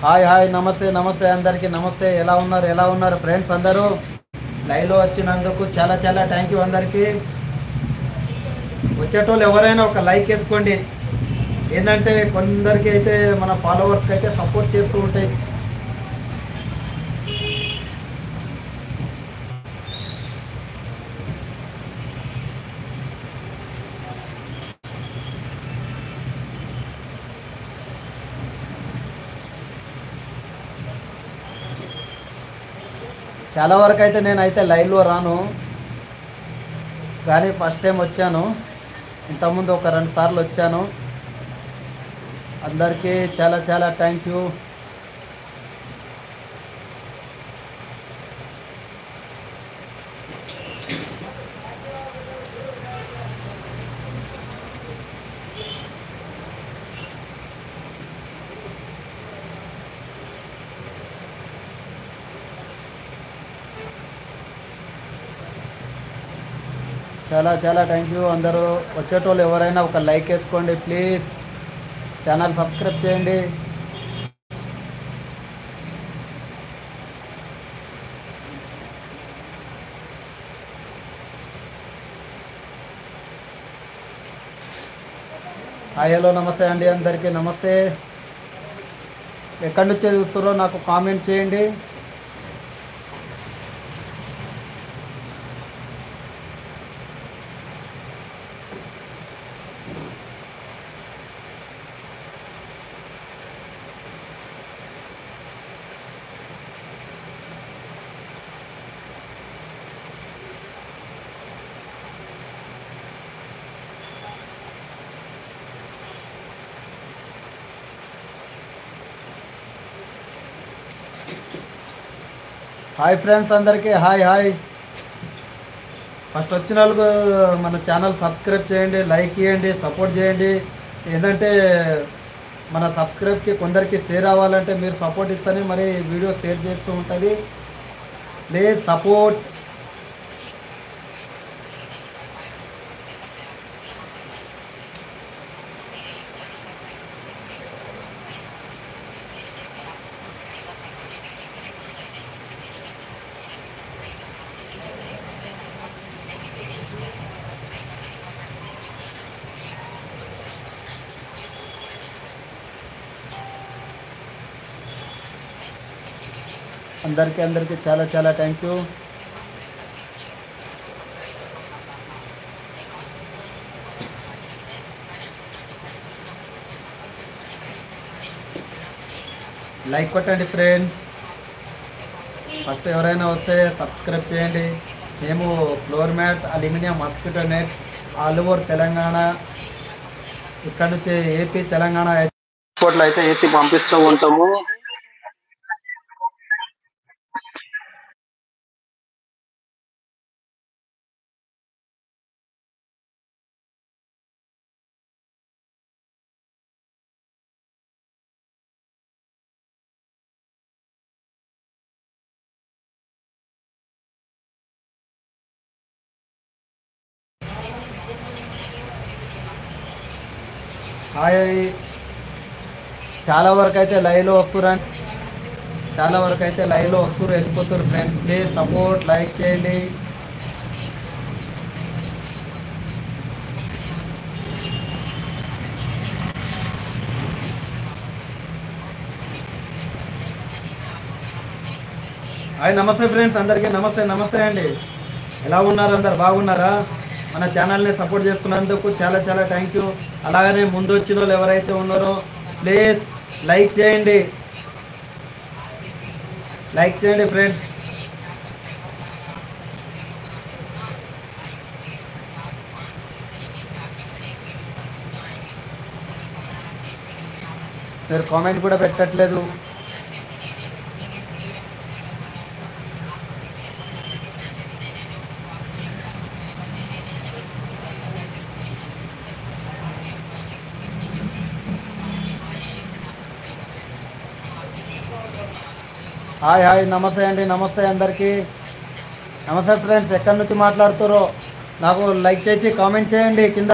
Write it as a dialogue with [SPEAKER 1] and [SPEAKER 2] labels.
[SPEAKER 1] Hi hi నమస్తే నమస్తే అందరికీ నమస్తే. ఎలా ఉన్నారు ఫ్రెండ్స్ అందరూ? లైవ్లో వచ్చినందుకు చాలా చాలా థ్యాంక్ యూ అందరికీ. వచ్చేటోళ్ళు ఎవరైనా ఒక లైక్ వేసుకోండి. ఏంటంటే కొందరికి అయితే మన ఫాలోవర్స్కి అయితే సపోర్ట్ చేస్తూ ఉంటాయి. చాలా వరకు అయితే నేనైతే లైవ్లో రాను, కానీ ఫస్ట్ టైం వచ్చాను. ఇంతకుముందు ఒక 2 సార్లు వచ్చాను. అందరికీ చాలా చాలా థ్యాంక్ యూ. చాలా చాలా థ్యాంక్ యూ. అందరూ వచ్చేటోళ్ళు ఎవరైనా ఒక లైక్ వేసుకోండి ప్లీజ్. ఛానల్ సబ్స్క్రైబ్ చేయండి. హాయ్ హలో నమస్తే అండి అందరికీ నమస్తే. ఎక్కడి నుంచో చూస్తారో నాకు కామెంట్ చేయండి. హాయ్ ఫ్రెండ్స్ అందరికీ హాయ్ హాయ్. ఫస్ట్ వచ్చిన వాళ్ళకు మన ఛానల్ సబ్స్క్రైబ్ చేయండి, లైక్ చేయండి, సపోర్ట్ చేయండి. ఏంటంటే మన సబ్స్క్రైబ్కి కొందరికి షేర్ అవ్వాలంటే మీరు సపోర్ట్ ఇస్తేనే మరి వీడియో షేర్ చేస్తూ ఉంటుంది. Please support. అందరికీ చాలా చాలా థ్యాంక్ యూ. లైక్ కొట్టండి ఫ్రెండ్స్. ఫస్ట్ ఎవరైనా వస్తే సబ్స్క్రైబ్ చేయండి. మేము floor mat, aluminium, mosquito net all over Telangana, ఇక్కడ నుంచి ఏపీ తెలంగాణ ఎయిర్పోర్ట్లో అయితే ఏపీ పంపిస్తూ ఉంటాము. హాయ్. చాలా వరకు అయితే లైవ్లో వస్తున్నారు, వెళ్ళిపోతారు ఫ్రెండ్స్. ప్లీజ్ సపోర్ట్, లైక్ చేయండి. హాయ్ నమస్తే ఫ్రెండ్స్ అందరికీ నమస్తే అండి. ఎలా ఉన్నారు? అందరు బాగున్నారా? మన ఛానల్ని సపోర్ట్ చేస్తున్నందుకు చాలా చాలా థ్యాంక్ యూ. అలాగనే ముందు వచ్చిన వాళ్ళు ఎవరైతే ఉన్నారో ప్లీజ్ లైక్ చేయండి ఫ్రెండ్స్. మీరు కామెంట్ కూడా పెట్టట్లేదు. హాయ్ హాయ్ నమస్తే అండి. నమస్తే అందరికీ నమస్తే ఫ్రెండ్స్. ఎక్కడి నుంచి మాట్లాడుతారో నాకు లైక్ చేసి కామెంట్ చేయండి కింద.